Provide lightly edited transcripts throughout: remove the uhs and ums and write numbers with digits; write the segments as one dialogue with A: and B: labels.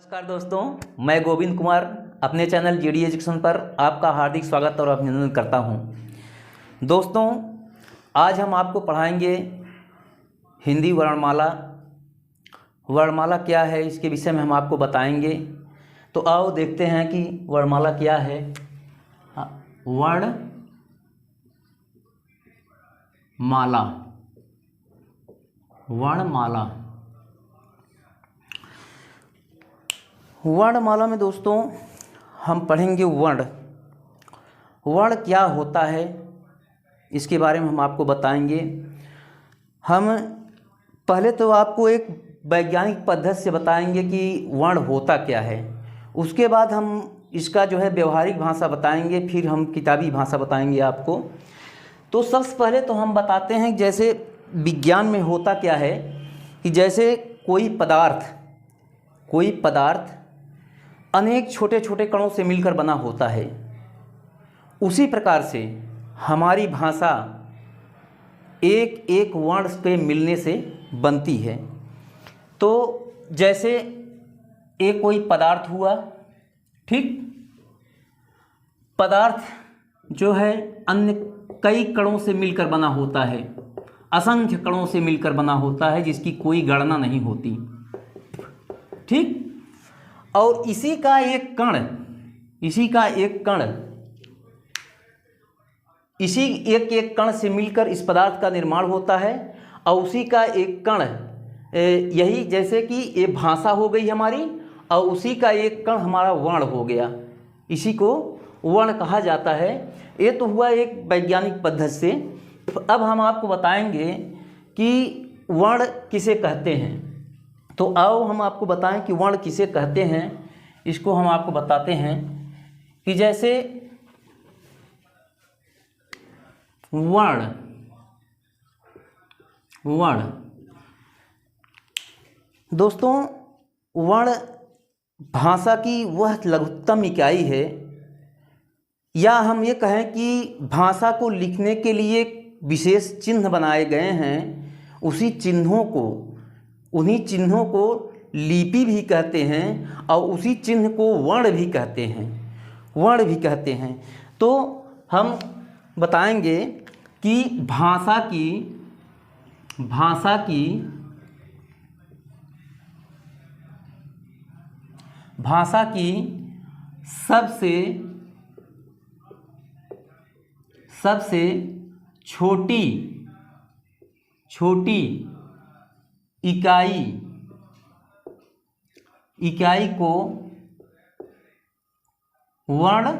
A: नमस्कार दोस्तों, मैं गोविंद कुमार अपने चैनल जीडी एजुकेशन पर आपका हार्दिक स्वागत और अभिनंदन करता हूं। दोस्तों, आज हम आपको पढ़ाएंगे हिंदी वर्णमाला। वर्णमाला क्या है, इसके विषय में हम आपको बताएंगे। तो आओ देखते हैं कि वर्णमाला क्या है। वर्णमाला, वर्णमाला। वर्णमाला में दोस्तों हम पढ़ेंगे वर्ण। वर्ण क्या होता है इसके बारे में हम आपको बताएंगे। हम पहले तो आपको एक वैज्ञानिक पद्धति से बताएंगे कि वर्ण होता क्या है। उसके बाद हम इसका जो है व्यवहारिक भाषा बताएंगे, फिर हम किताबी भाषा बताएंगे आपको। तो सबसे पहले तो हम बताते हैं जैसे विज्ञान में होता क्या है कि जैसे कोई पदार्थ अनेक छोटे छोटे कणों से मिलकर बना होता है, उसी प्रकार से हमारी भाषा एक एक वर्ण के मिलने से बनती है। तो जैसे एक कोई पदार्थ हुआ, ठीक, पदार्थ जो है अन्य कई कणों से मिलकर बना होता है, असंख्य कणों से मिलकर बना होता है जिसकी कोई गणना नहीं होती, ठीक। और इसी का एक कण इसी एक कण से मिलकर इस पदार्थ का निर्माण होता है। और उसी का एक कण, यही जैसे कि ये भाषा हो गई हमारी, और उसी का एक कण हमारा वर्ण हो गया, इसी को वर्ण कहा जाता है। ये तो हुआ एक वैज्ञानिक पद्धति से। अब हम आपको बताएंगे कि वर्ण किसे कहते हैं। तो आओ हम आपको बताएं कि वर्ण किसे कहते हैं। इसको हम आपको बताते हैं कि जैसे वर्ण दोस्तों, वर्ण भाषा की वह लघुत्तम इकाई है, या हम ये कहें कि भाषा को लिखने के लिए विशेष चिन्ह बनाए गए हैं। उन्हीं चिन्हों को लिपि भी कहते हैं, और उसी चिन्ह को वर्ण भी कहते हैं। तो हम बताएंगे कि भाषा की सबसे छोटी इकाई को वर्ण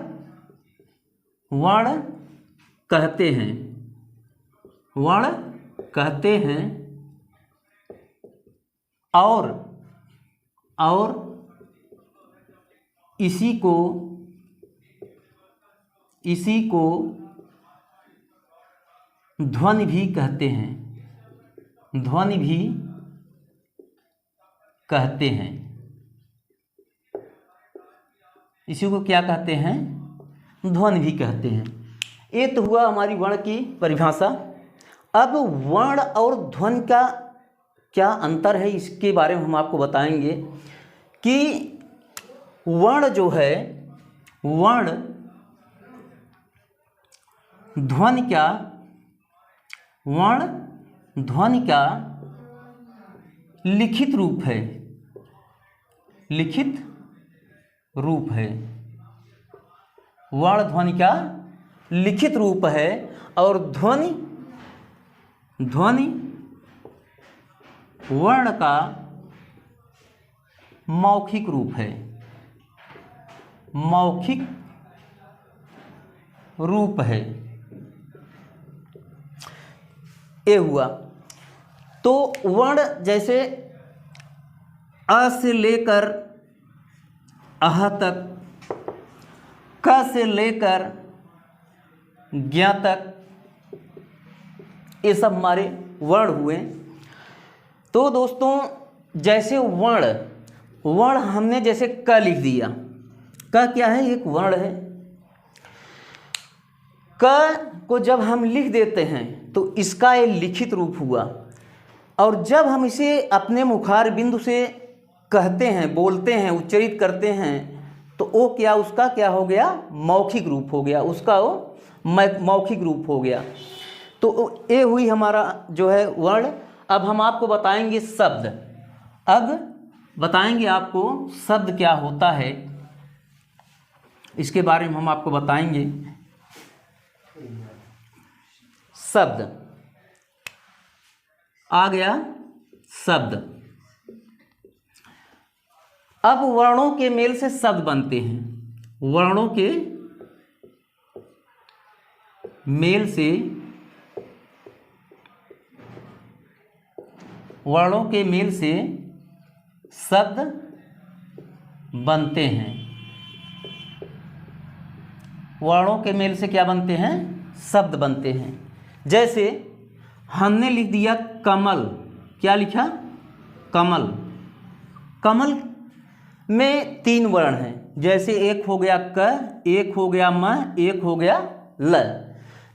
A: कहते हैं। और इसी को ध्वनि भी कहते हैं। इसी को क्या कहते हैं? ध्वनि भी कहते हैं। ये तो हुआ हमारी वर्ण की परिभाषा। अब वर्ण और ध्वनि का क्या अंतर है, इसके बारे में हम आपको बताएंगे कि वर्ण जो है, वर्ण ध्वनि का लिखित रूप है। वर्ण ध्वनि का लिखित रूप है, और ध्वनि वर्ण का मौखिक रूप है। ये हुआ। तो वर्ण जैसे अ से लेकर अह तक, क से लेकर ज्ञ तक, ये सब हमारे वर्ण हुए। तो दोस्तों, जैसे वर्ण हमने जैसे क लिख दिया। क क्या है? एक वर्ण है। क को जब हम लिख देते हैं तो इसका ये लिखित रूप हुआ, और जब हम इसे अपने मुखार बिंदु से कहते हैं, बोलते हैं, उच्चरित करते हैं, तो वो क्या, उसका क्या हो गया, मौखिक रूप हो गया, उसका वो मौखिक रूप हो गया। तो ये हुई हमारा जो है वर्ण। अब हम आपको बताएंगे शब्द। अब बताएंगे आपको शब्द क्या होता है, इसके बारे में हम आपको बताएंगे। शब्द आ गया, शब्द। अब वर्णों के मेल से शब्द बनते हैं। वर्णों के मेल से, वर्णों के मेल से शब्द बनते हैं। वर्णों के मेल से क्या बनते हैं, शब्द बनते हैं। जैसे हमने लिख दिया कमल, क्या लिखा, कमल। कमल में 3 वर्ण हैं, जैसे एक हो गया क, एक हो गया म, एक हो गया ल।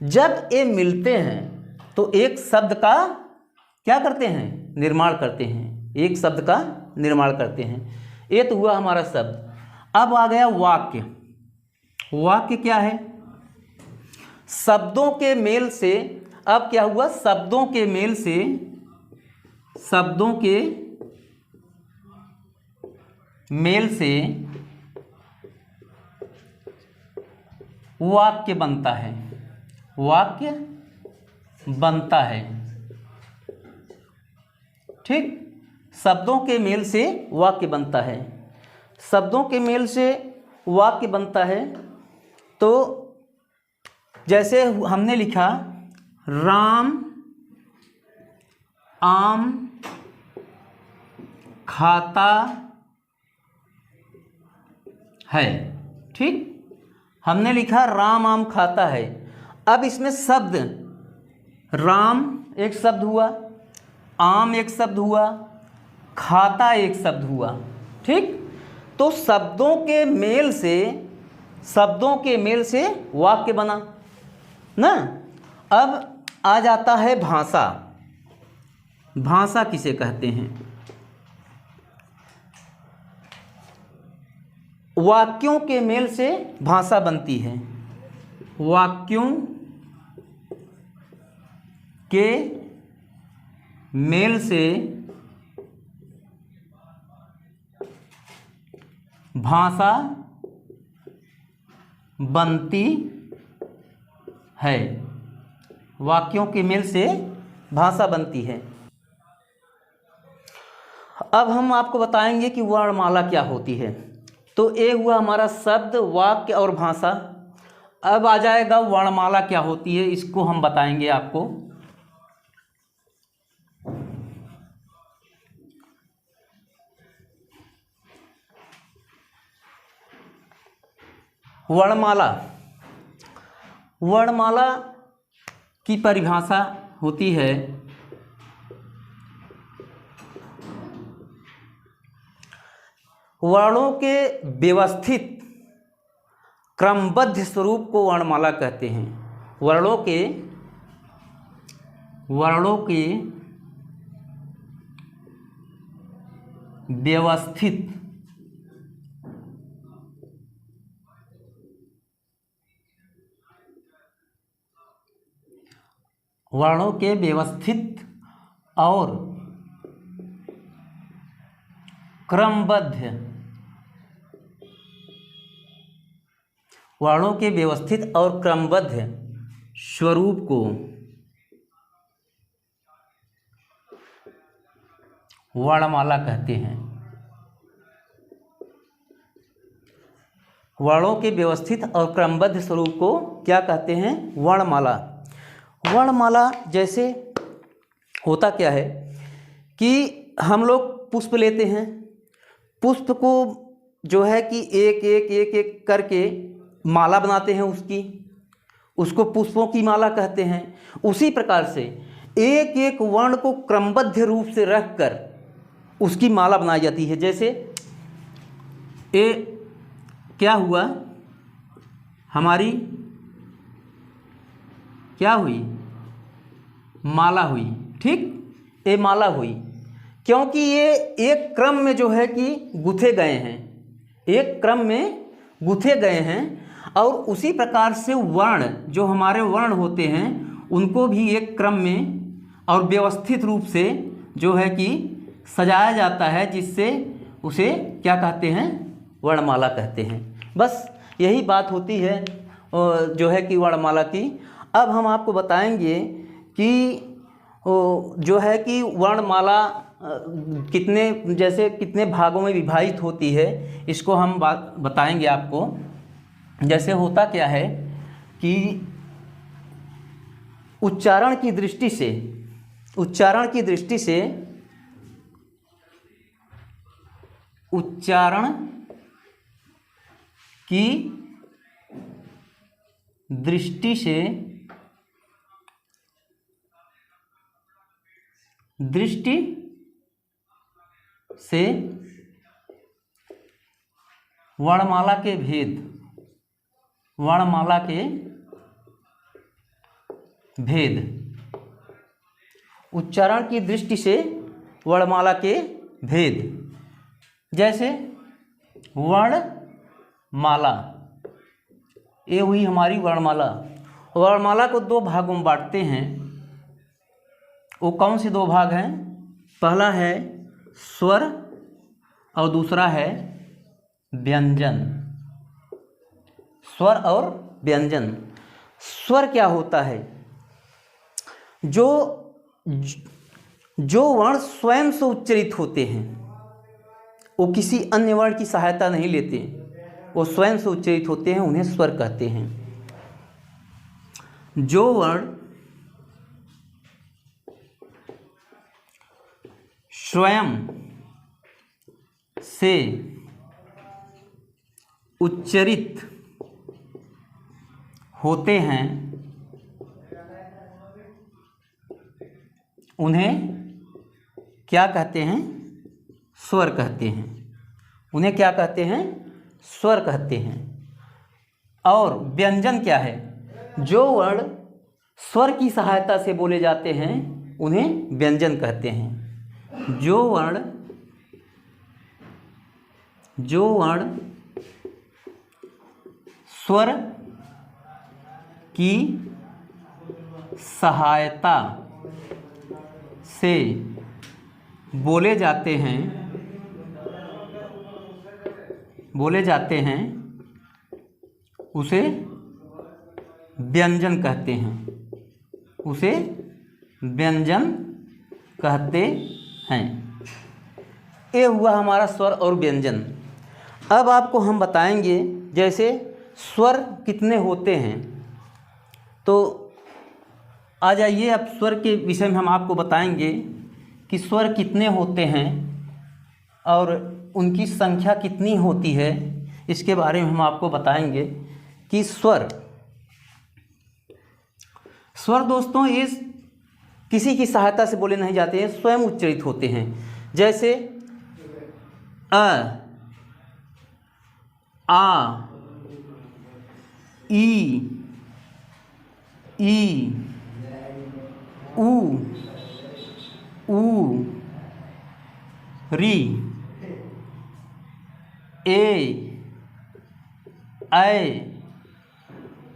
A: जब ये मिलते हैं तो एक शब्द का क्या करते हैं, निर्माण करते हैं, एक शब्द का निर्माण करते हैं। ये तो हुआ हमारा शब्द। अब आ गया वाक्य। वाक्य क्या है, शब्दों के मेल से। अब क्या हुआ, शब्दों के मेल से, शब्दों के मेल से वाक्य बनता है, वाक्य बनता है। ठीक, शब्दों के मेल से वाक्य बनता है। शब्दों के मेल से वाक्य बनता है। तो जैसे हमने लिखा राम आम खाता है। ठीक, हमने लिखा राम आम खाता है। अब इसमें शब्द, राम एक शब्द हुआ, आम एक शब्द हुआ, खाता एक शब्द हुआ। ठीक, तो शब्दों के मेल से, शब्दों के मेल से वाक्य बना ना। अब आ जाता है भाषा। भाषा किसे कहते हैं, वाक्यों के मेल से भाषा बनती है। वाक्यों के मेल से भाषा बनती है। वाक्यों के मेल से भाषा बनती है। अब हम आपको बताएंगे कि वर्णमाला क्या होती है। तो ये हुआ हमारा शब्द, वाक्य और भाषा। अब आ जाएगा वर्णमाला क्या होती है, इसको हम बताएंगे आपको। वर्णमाला, वर्णमाला की परिभाषा होती है वर्णों के व्यवस्थित क्रमबद्ध स्वरूप को वर्णमाला कहते हैं। वर्णों के व्यवस्थित वर्णों के व्यवस्थित और क्रमबद्ध, वर्णों के व्यवस्थित और क्रमबद्ध स्वरूप को वर्णमाला कहते हैं। वर्णों के व्यवस्थित और क्रमबद्ध स्वरूप को क्या कहते हैं, वर्णमाला। वर्णमाला जैसे होता क्या है कि हम लोग पुष्प लेते हैं, पुष्प को जो है कि एक एक एक एक करके माला बनाते हैं उसकी, उसको पुष्पों की माला कहते हैं। उसी प्रकार से एक एक वर्ण को क्रमबद्ध रूप से रखकर उसकी माला बनाई जाती है। जैसे ए क्या हुआ, हमारी क्या हुई, माला हुई। ठीक, ये माला हुई। क्योंकि ये एक क्रम में जो है कि गुथे गए हैं, एक क्रम में गुथे गए हैं। और उसी प्रकार से वर्ण, जो हमारे वर्ण होते हैं, उनको भी एक क्रम में और व्यवस्थित रूप से जो है कि सजाया जाता है, जिससे उसे क्या कहते हैं, वर्णमाला कहते हैं। बस यही बात होती है जो है कि वर्णमाला की। अब हम आपको बताएंगे कि जो है कि वर्णमाला कितने भागों में विभाजित होती है, इसको हम बताएंगे आपको। जैसे होता क्या है कि उच्चारण की दृष्टि से उच्चारण की दृष्टि से वर्णमाला के भेद, उच्चारण की दृष्टि से वर्णमाला के भेद। जैसे वर्णमाला, ये हुई हमारी वर्णमाला। वर्णमाला को दो भागों में बांटते हैं। वो कौन से दो भाग हैं? पहला है स्वर और दूसरा है व्यंजन। स्वर और व्यंजन। स्वर क्या होता है? जो वर्ण स्वयं से उच्चरित होते हैं, वो किसी अन्य वर्ण की सहायता नहीं लेते, वो स्वयं से उच्चरित होते हैं, उन्हें स्वर कहते हैं। जो वर्ण स्वयं से उच्चरित होते हैं, उन्हें क्या कहते हैं? स्वर कहते हैं। उन्हें क्या कहते हैं? स्वर कहते हैं। और व्यंजन क्या है? जो वर्ण स्वर की सहायता से बोले जाते हैं, उन्हें व्यंजन कहते हैं। जो वर्ण स्वर की सहायता से बोले जाते हैं, उसे व्यंजन कहते हैं। उसे व्यंजन कहते हैं। ये हुआ हमारा स्वर और व्यंजन। अब आपको हम बताएंगे जैसे स्वर कितने होते हैं। तो आ जाइए, अब स्वर के विषय में हम आपको बताएंगे कि स्वर कितने होते हैं और उनकी संख्या कितनी होती है। इसके बारे में हम आपको बताएंगे कि स्वर दोस्तों ये किसी की सहायता से बोले नहीं जाते हैं, स्वयं उच्चरित होते हैं। जैसे अ, आ, ई, ऊ, री, ए, ऐ,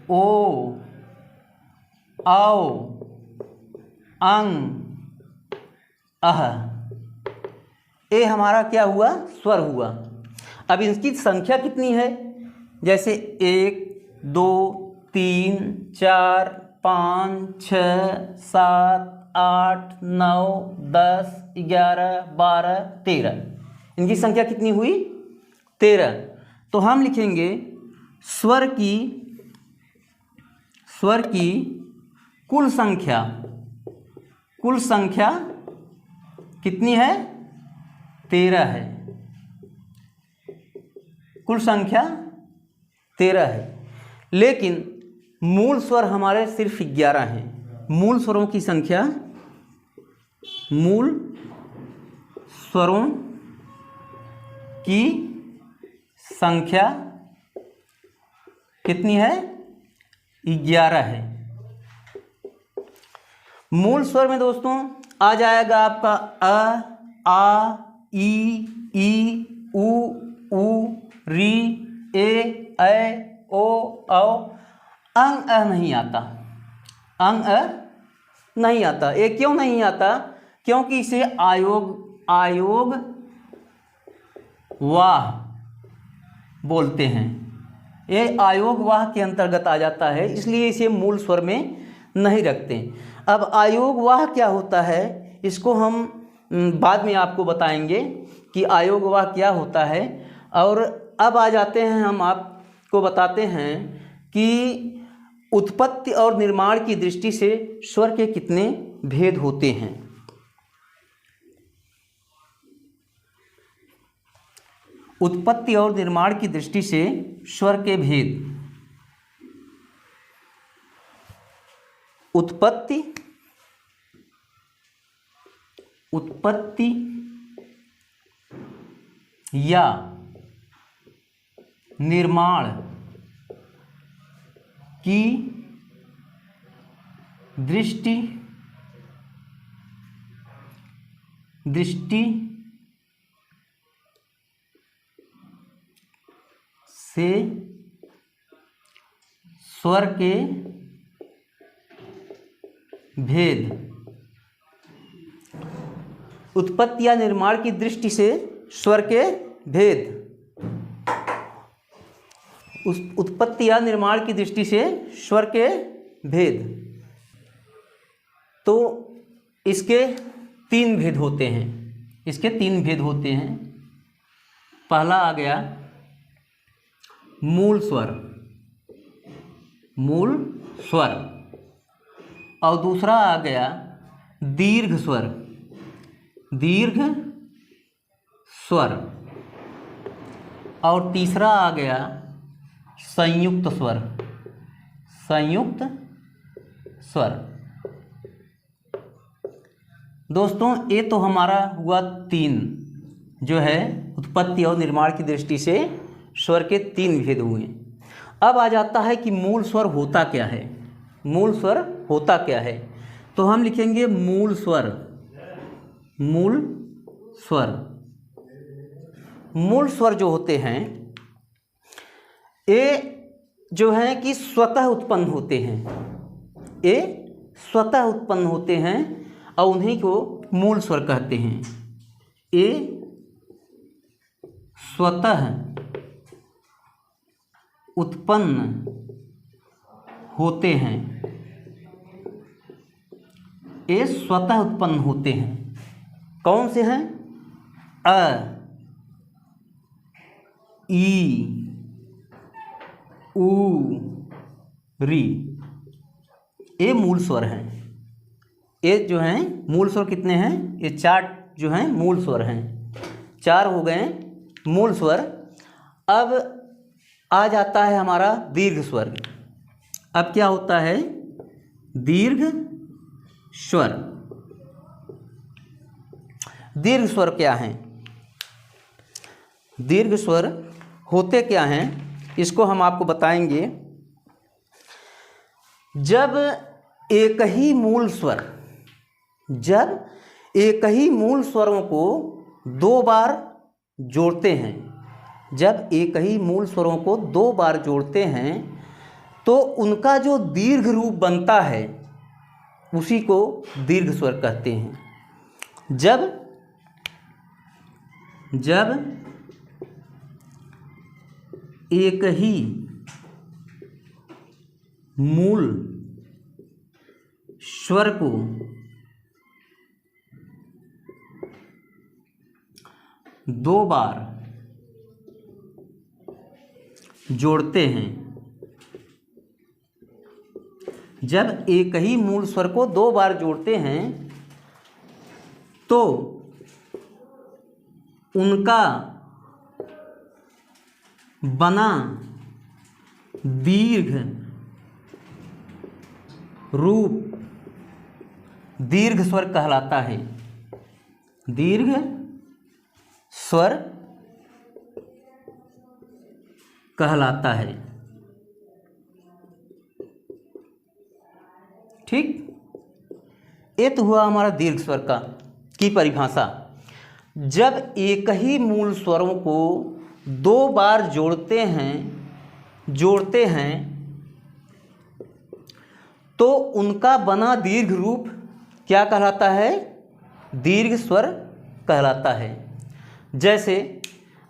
A: ओ, औ, अं, अह। ये हमारा क्या हुआ? स्वर हुआ। अब इसकी संख्या कितनी है? जैसे 1, 2, 3, 4, 5, 6, 7, 8, 9, 10, 11, 12, 13। इनकी संख्या कितनी हुई? 13। तो हम लिखेंगे स्वर की कुल संख्या कितनी है? 13 है। कुल संख्या 13 है। लेकिन मूल स्वर हमारे सिर्फ 11 हैं। मूल स्वरों की संख्या, मूल स्वरों की संख्या कितनी है? 11 है। मूल स्वर में दोस्तों आ जाएगा आपका अ, आ, ई, उ, री, ए, ओ, अंग अ नहीं आता, अंग अ नहीं आता। ये क्यों नहीं आता? क्योंकि इसे आयोग वाह बोलते हैं। ये आयोग वाह के अंतर्गत आ जाता है, इसलिए इसे मूल स्वर में नहीं रखते। अब आयोग वाह क्या होता है, इसको हम बाद में आपको बताएंगे कि आयोग वाह क्या होता है। और अब आ जाते हैं, हम आपको बताते हैं कि उत्पत्ति और निर्माण की दृष्टि से स्वर के कितने भेद होते हैं। उत्पत्ति और निर्माण की दृष्टि से स्वर के भेद। उत्पत्ति या निर्माण की दृष्टि से स्वर के भेद। उत्पत्ति या निर्माण की दृष्टि से स्वर के भेद। उत्पत्ति या निर्माण की दृष्टि से स्वर के भेद। तो इसके तीन भेद होते हैं। पहला आ गया मूल स्वर, और दूसरा आ गया दीर्घ स्वर, और तीसरा आ गया संयुक्त स्वर। दोस्तों, ये तो हमारा हुआ तीन, जो है उत्पत्ति और निर्माण की दृष्टि से स्वर के तीन भेद हुए। अब आ जाता है कि मूल स्वर होता क्या है। तो हम लिखेंगे मूल स्वर। मूल स्वर जो होते हैं, ये जो है कि स्वतः उत्पन्न होते हैं, और उन्हीं को मूल स्वर कहते हैं। ये स्वतः उत्पन्न होते हैं। कौन से हैं? अ, ई, उ, री। ये मूल स्वर हैं। ये जो हैं मूल स्वर कितने हैं? ये चार जो हैं मूल स्वर हैं। चार हो गए मूल स्वर। अब आ जाता है हमारा दीर्घ स्वर। अब क्या होता है? दीर्घ स्वर। दीर्घ स्वर क्या हैं? दीर्घ स्वर होते क्या हैं, इसको हम आपको बताएंगे। जब एक ही मूल स्वरों को दो बार जोड़ते हैं, तो उनका जो दीर्घ रूप बनता है, उसी को दीर्घ स्वर कहते हैं। जब एक ही मूल स्वर को दो बार जोड़ते हैं, जब एक ही मूल स्वर को दो बार जोड़ते हैं, तो उनका बना दीर्घ रूप दीर्घ स्वर कहलाता है। दीर्घ स्वर कहलाता है। ठीक, ये तो हुआ हमारा दीर्घ स्वर की परिभाषा। जब एक ही मूल स्वरों को दो बार जोड़ते हैं तो उनका बना दीर्घ रूप क्या कहलाता है? दीर्घ स्वर कहलाता है। जैसे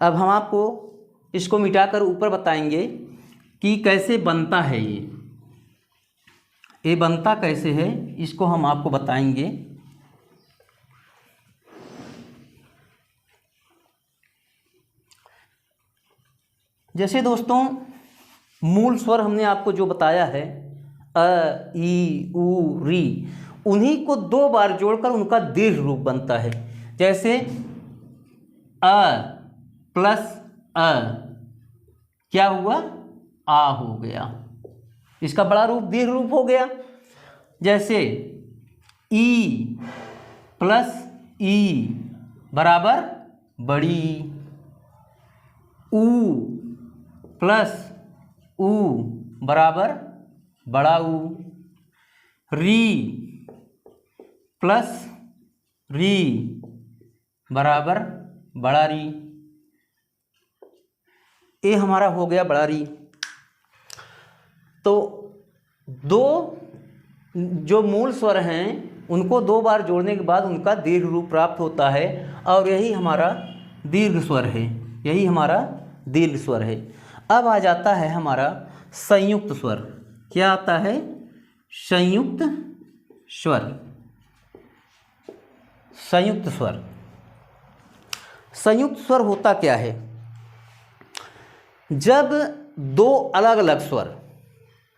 A: अब हम आपको इसको मिटाकर ऊपर बताएंगे कि कैसे बनता है ये बनता कैसे है, इसको हम आपको बताएंगे। जैसे दोस्तों मूल स्वर हमने आपको जो बताया है अ, ई, उ, री, उन्हीं को दो बार जोड़कर उनका दीर्घ रूप बनता है। जैसे अ प्लस अ क्या हुआ? आ हो गया, इसका बड़ा रूप दीर्घ रूप हो गया। जैसे ई प्लस ई बराबर बड़ी, ऊ प्लस ऊ बराबर बड़ा ऊ, री प्लस री बराबर बड़ा री। ये हमारा हो गया बड़ा री। तो दो जो मूल स्वर हैं उनको दो बार जोड़ने के बाद उनका दीर्घ रूप प्राप्त होता है और यही हमारा दीर्घ स्वर है, यही हमारा दीर्घ स्वर है। अब आ जाता है हमारा संयुक्त स्वर। क्या आता है? संयुक्त स्वर। संयुक्त स्वर, संयुक्त स्वर होता क्या है? जब दो अलग अलग स्वर,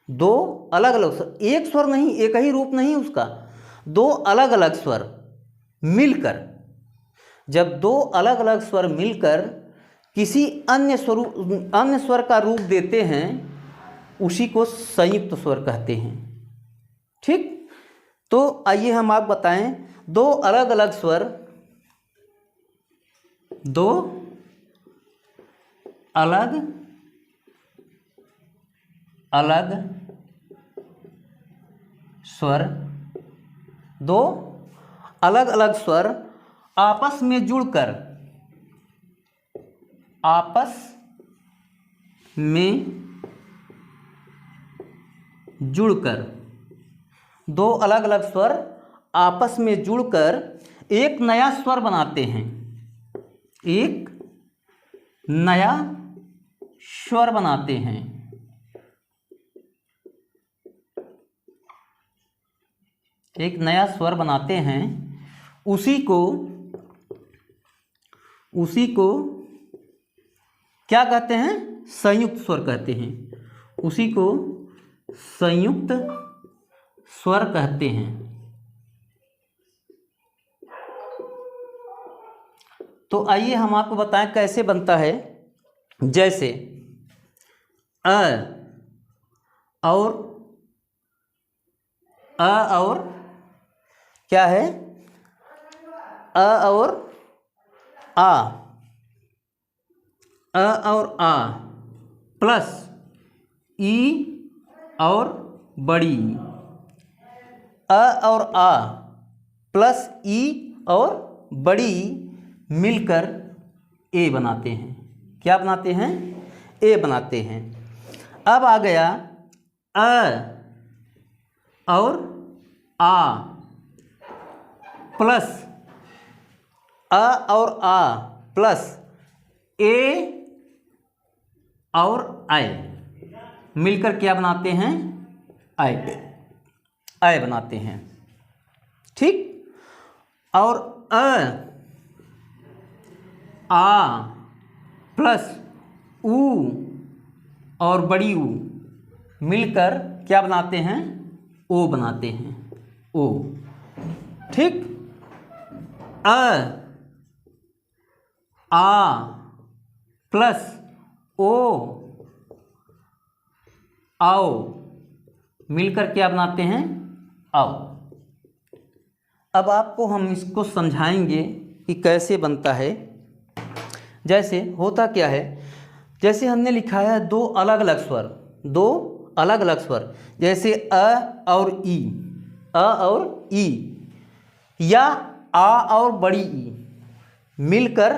A: दो अलग अलग स्वर, एक स्वर नहीं, एक ही रूप नहीं उसका, दो अलग अलग स्वर मिलकर, जब दो अलग अलग स्वर मिलकर किसी अन्य स्वर का रूप देते हैं उसी को संयुक्त स्वर कहते हैं। ठीक, तो आइए हम आप बताएं दो अलग अलग स्वर, दो अलग अलग स्वर, दो अलग अलग स्वर आपस में जुड़कर, आपस में जुड़कर, दो अलग अलग स्वर आपस में जुड़कर एक नया स्वर बनाते हैं, एक नया स्वर बनाते हैं। एक नया स्वर बनाते हैं, उसी को क्या कहते हैं? संयुक्त स्वर कहते हैं। उसी को संयुक्त स्वर कहते हैं। तो आइए हम आपको बताएं कैसे बनता है। जैसे अ और क्या है? अ और आ प्लस ई और बड़ी, अ और आ प्लस ई और बड़ी मिलकर ए बनाते हैं। क्या बनाते हैं? ए बनाते हैं। अब आ गया अ और आ प्लस अ और आ प्लस ए और आई मिलकर क्या बनाते हैं? आय बनाते हैं। ठीक, और आ प्लस ऊ और बड़ी ऊ मिलकर क्या बनाते हैं? ओ बनाते हैं, ओ। ठीक, आ प्लस ओ आओ मिलकर क्या बनाते हैं? आओ। अब आपको हम इसको समझाएंगे कि कैसे बनता है। जैसे होता क्या है, जैसे हमने लिखा है दो अलग अलग स्वर, दो अलग अलग स्वर, जैसे अ और ई, अ और ई, या आ और बड़ी ई, मिलकर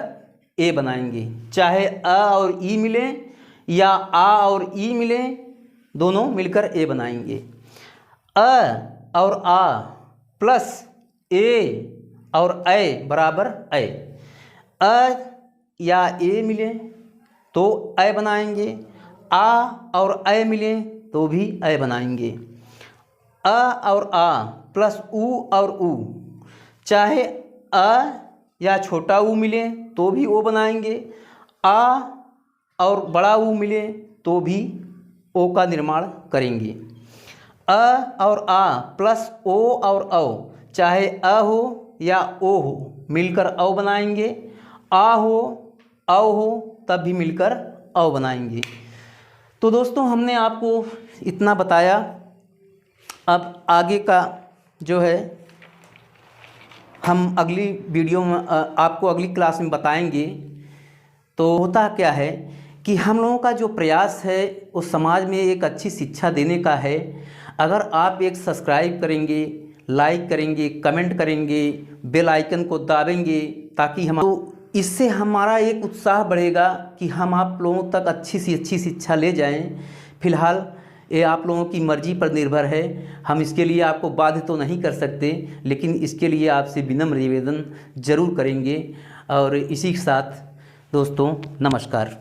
A: ए बनाएंगे। चाहे अ और ई मिले या आ और ई मिले, दोनों मिलकर ए बनाएंगे। अ और आ प्लस ए और ए बराबर ए। अ या ए मिले तो ए बनाएंगे, आ और ए मिले तो भी ए बनाएंगे। अ और आ प्लस उ और उ, चाहे अ या छोटा ऊ मिले तो भी ओ बनाएंगे, आ और बड़ा ऊ मिले तो भी ओ का निर्माण करेंगे। अ और आ प्लस ओ और औ, चाहे अ हो या ओ हो मिलकर औ बनाएंगे, आ हो औ हो तब भी मिलकर औ बनाएंगे। तो दोस्तों हमने आपको इतना बताया। अब आगे का जो है हम अगली वीडियो में आपको अगली क्लास में बताएंगे। तो होता क्या है कि हम लोगों का जो प्रयास है वो समाज में एक अच्छी शिक्षा देने का है। अगर आप एक सब्सक्राइब करेंगे, लाइक करेंगे, कमेंट करेंगे, बेल आइकन को दाबेंगे ताकि हम, तो इससे हमारा एक उत्साह बढ़ेगा कि हम आप लोगों तक अच्छी से अच्छी शिक्षा ले जाएं। फिलहाल ये आप लोगों की मर्ज़ी पर निर्भर है, हम इसके लिए आपको बाध्य तो नहीं कर सकते, लेकिन इसके लिए आपसे विनम्र निवेदन ज़रूर करेंगे। और इसी के साथ दोस्तों नमस्कार।